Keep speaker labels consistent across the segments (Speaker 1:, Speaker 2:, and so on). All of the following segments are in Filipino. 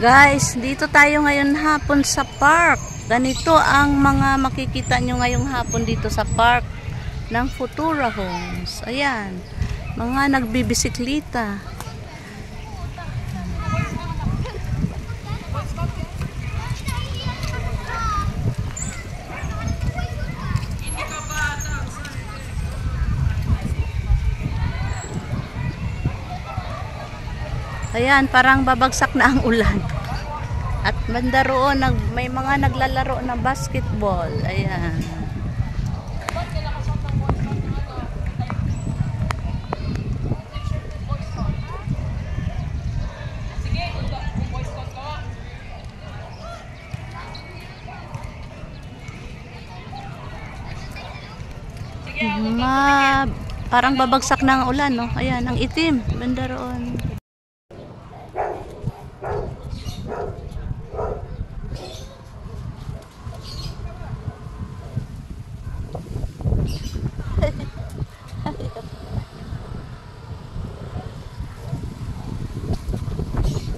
Speaker 1: Guys, dito tayo ngayon hapon sa park. Ganito ang mga makikita nyo ngayong hapon dito sa park ng Futura Homes. Ayan, mga nagbibisiklita. Ayan, parang babagsak na ang ulan. At banda roon, may mga naglalaro ng basketball. Ayan. Parang babagsak na ang ulan, no? Ayan, ang itim. Banda roon.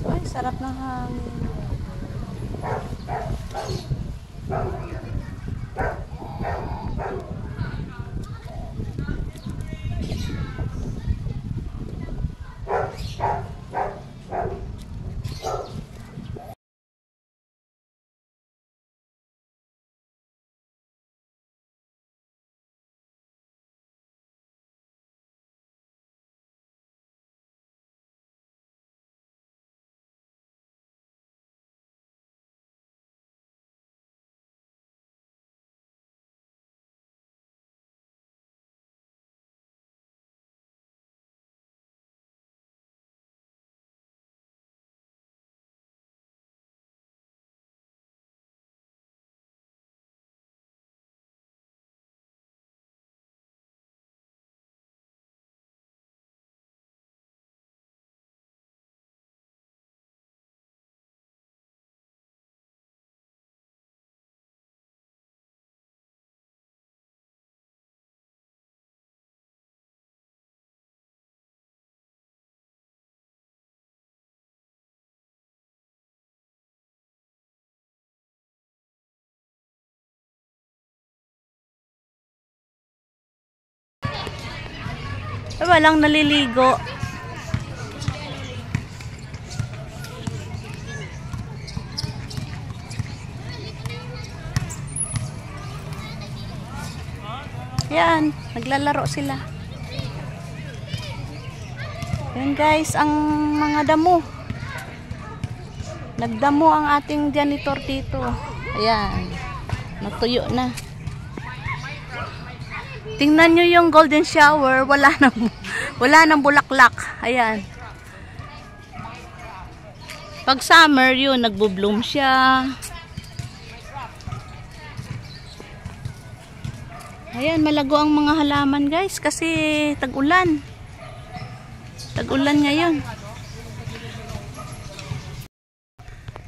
Speaker 1: Ay, sarap ng hangin. Walang naliligo. Yan, naglalaro sila. Yan guys, ang mga damo. Nagdamo ang ating janitor dito. Ayan, natuyo na. Tingnan nyo yung golden shower, wala nang bulaklak. Ayan. Pag summer yun, nagbo-bloom siya. Ayan, malago ang mga halaman guys kasi tag-ulan. Tag-ulan ngayon.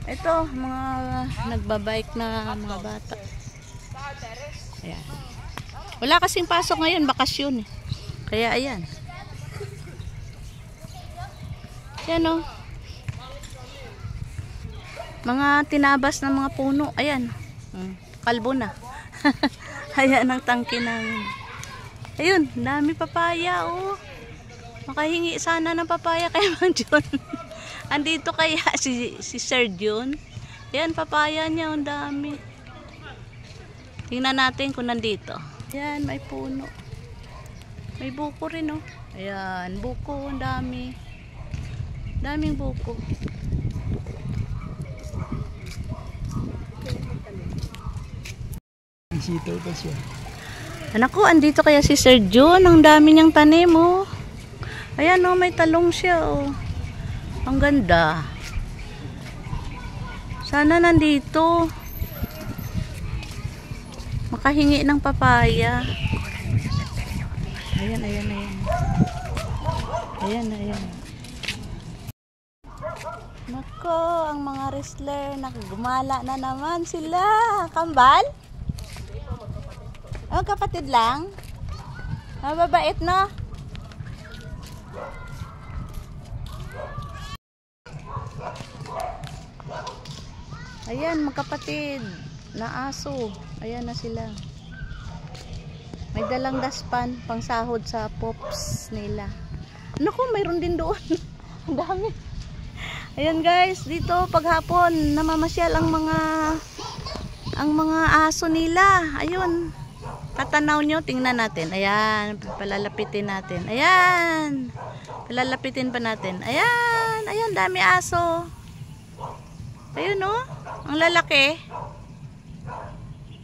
Speaker 1: Ito, mga nagbabike na mga bata. Ayan. Wala kasing pasok ngayon, bakasyon eh. Kaya ayan. Ayan o. Mga tinabas ng mga puno. Ayan. Kalbo na. Ayan ang tangke namin. Ayun, dami papaya o. Makahingi sana ng papaya kay Mang John. Andito kaya si Sir John. Ayan, papaya niya. Ang dami. Tingnan natin kung nandito. Ayan, may puno. May buko rin, oh. Ayan, buko, ang dami. Daming buko.
Speaker 2: Sitaw pa siya.
Speaker 1: Anak ko, andito kaya si Sir John. Ang dami niyang tanim, oh. Ayan, oh, may talong siya, oh. Ang ganda. Sana nandito. Makahingi ng papaya. Ayan, ayan, ayan. Ayan, ayan. Nako, ang mga wrestler, gumala na naman sila. Kambal? Oh, kapatid lang? Mababait, no? Ayan, magkapatid na aso. Ayan na sila. May dalang daspan pang sahod sa pops nila. Naku, mayroon din doon. Ang dami. Ayan guys, dito paghapon namamasyal ang mga aso nila. Ayun. Tatanaw nyo, tingnan natin. Ayan, palalapitin natin. Ayan. Palalapitin pa natin. Ayan, ayan, dami aso. Ayun oh, ang lalaki.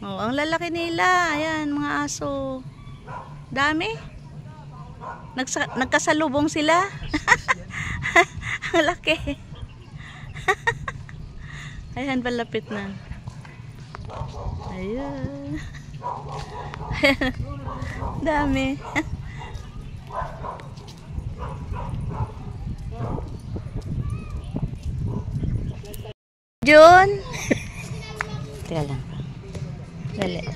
Speaker 1: Oh, ang lalaki nila. Ayan, mga aso. Dami. Nagkasalubong sila. Ang laki. Ayan, palapit na. Ayan. Dami. John. Teka lang. Dali.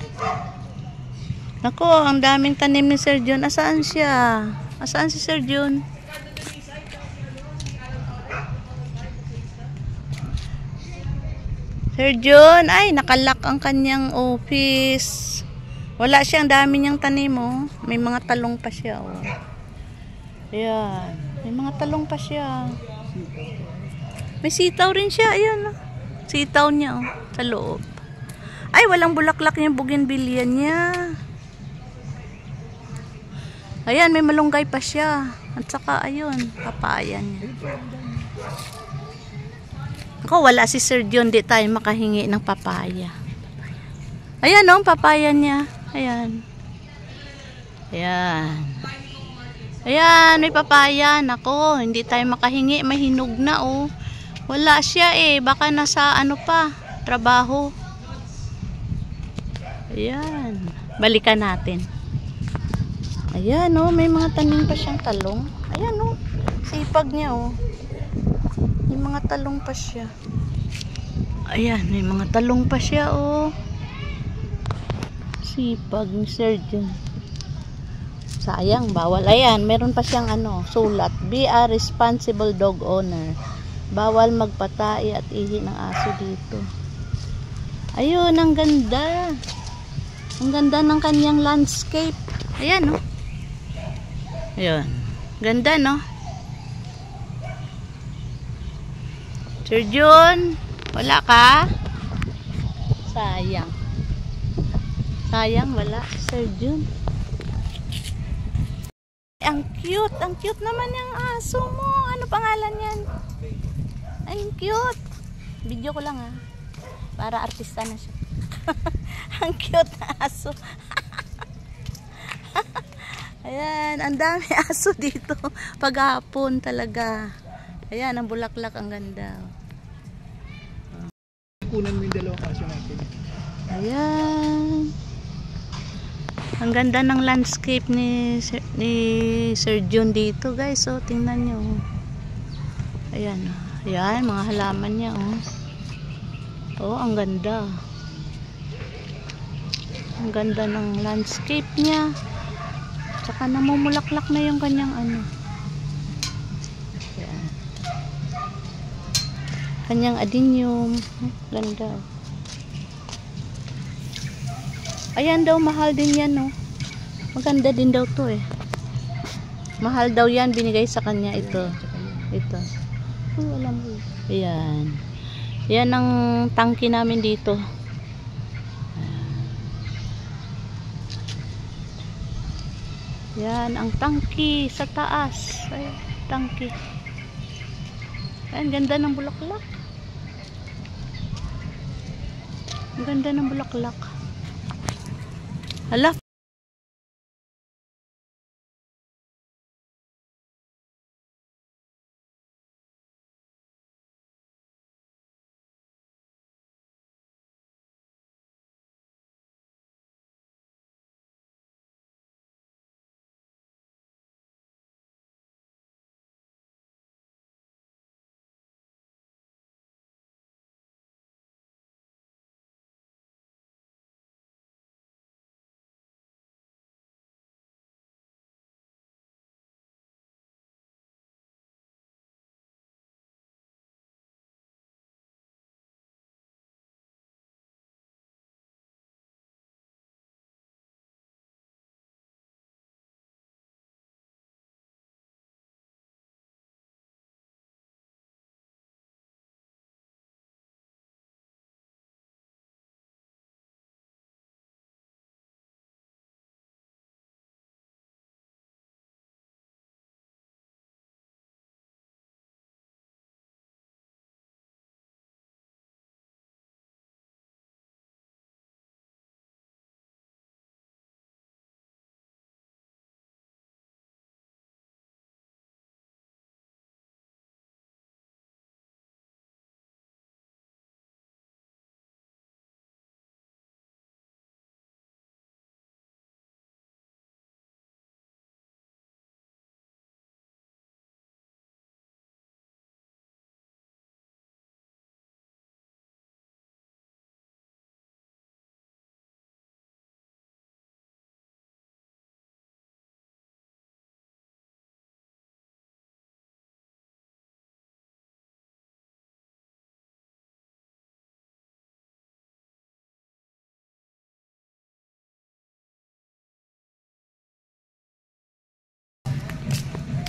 Speaker 1: Nako, ang daming tanim ni Sir John. Asaan siya? Asaan si Sir John? Sir John, ay nakalak ang kanyang office. Wala siya, ang dami niyang tanim oh. May mga talong pa siya oh. Ayan, may mga talong pa siya. May sitaw rin siya, ayan oh. Sitaw niya oh, sa loob. Ay, walang bulaklak yung bougainvillea niya. Ayan, may malunggay pa siya. At saka ayun, papaya niya. Ako, wala si Sir John, di tayo makahingi ng papaya. Ayan oh, papaya niya. Ayan. Ayan. Ayan, may papaya. Nako, hindi tayo makahingi. May hinog na oh. Wala siya eh. Baka nasa ano pa, trabaho. Ayan. Balikan natin. Ayan oh, may mga tanim pa siyang talong. Ayan oh, sipag niya oh. May mga talong pa siya. Ayan, may mga talong pa siya oh. Sipag ni Sir John. Sayang, bawal. Ayan, meron pa siyang ano, sulat. Be a responsible dog owner. Bawal magpatay at ihi ng aso dito. Ayun, ang ganda. Ang ganda ng kanyang landscape. Ayan oh. Ayun. Ganda no? Sir John, wala ka? Sayang. Sayang, wala si Sir John. Ang cute naman yung aso mo. Ano pangalan yan? Ay, ang cute. Video ko lang ha. Para artista na siya. Ang cute na aso. Ayan, ang dami aso dito. Paghapon talaga. Ayan, ang bulaklak, ang ganda.
Speaker 2: Kunan mo yung dalawang aso natin.
Speaker 1: Ayan. Ang ganda ng landscape ni Sir John dito, guys. So, tingnan nyo. Ayan. Ayan, mga halaman niya, oh. Oh, ang ganda. Ang ganda ng landscape niya. Tsaka namumulaklak na yung kanyang ano. Ayan. Kanyang adenium. Ganda. Ayan daw, mahal din yan, no? Maganda din daw to, eh. Mahal daw yan, binigay sa kanya ito. Ito. Alam mo. Ayan. Yan ang tangki namin dito. Yan ang tangki sa taas. Ay, tangki. Ayan, ganda ng bulaklak. Ang ganda ng bulaklak. Hala,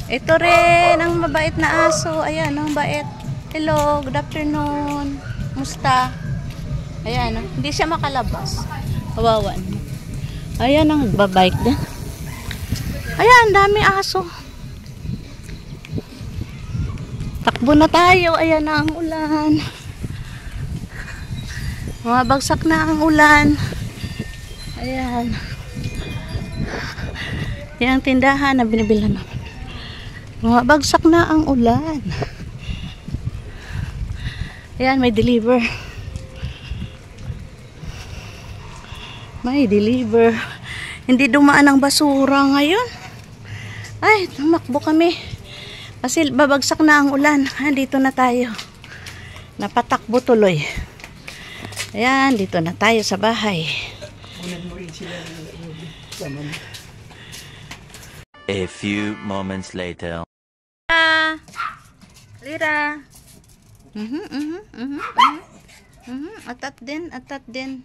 Speaker 1: Ito rin, ang mabait na aso. Ayan, ang bait. Hello, good afternoon. Musta? Ayan, hindi siya makalabas. Kawawan. Ayan, ang babike din. Ayan, dami aso. Takbo na tayo. Ayan na ang ulan. Mabagsak na ang ulan. Ayan. Yan ang tindahan na binibilhan namin. Mabagsak na ang ulan. Ayan, may deliver. May deliver. Hindi dumaan ang basura ngayon. Ay, tumakbo kami. Kasi babagsak na ang ulan. Dito na tayo. Napatakbo tuloy. Ayan, dito na tayo sa bahay.
Speaker 3: A few moments later.
Speaker 1: Lira. Atat din, atat din.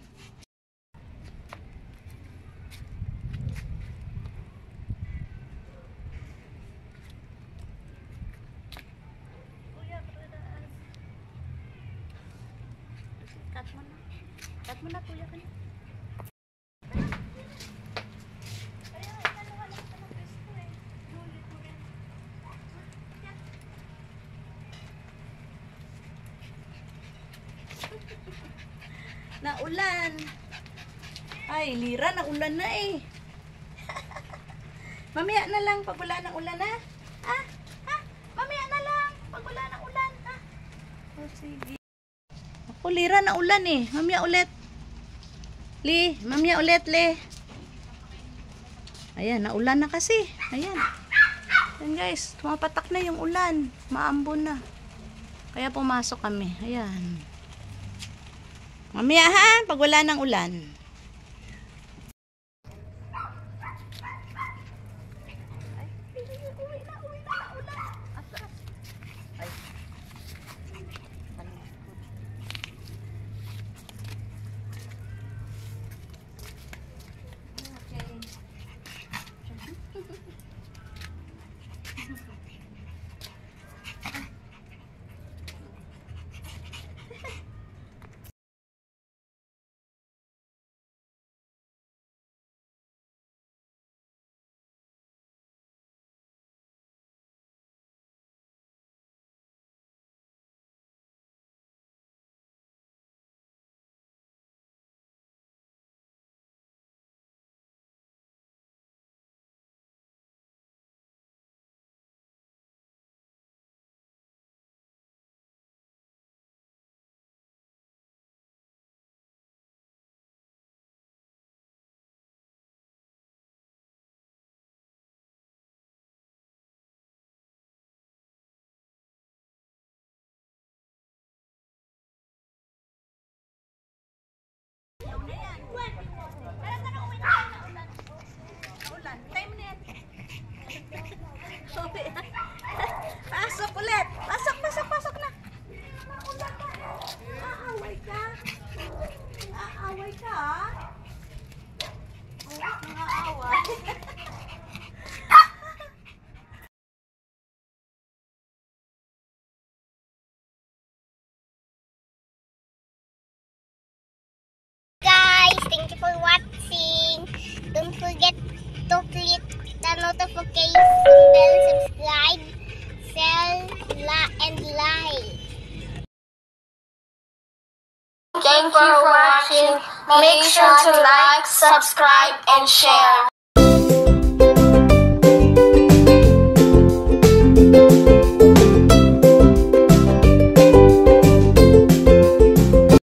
Speaker 1: Cut mo na, kuya ka na. Naulan. Ay, Lira, naulan na eh. Mamaya na lang pag wala ng ulan, ha? Ha? Ha? Mamaya na lang pag wala ng ulan, ha? Oh, sige. Ako, Lira, naulan eh. Mamaya ulit. Mamaya ulit, Ayan, naulan na kasi. Ayan. Ayan guys, tumapatak na yung ulan. Maambon na. Kaya pumasok kami. Ayan. Mamaya ha, pag wala ng ulan. Pasok ulit. Pasok na. Aaway ka. Aaway ka, ha? Aaway.
Speaker 4: Guys, thank you for watching. Don't forget to click the notification bell, subscribe, share, and like.
Speaker 5: Thank you for watching. Make sure to like, subscribe, and share.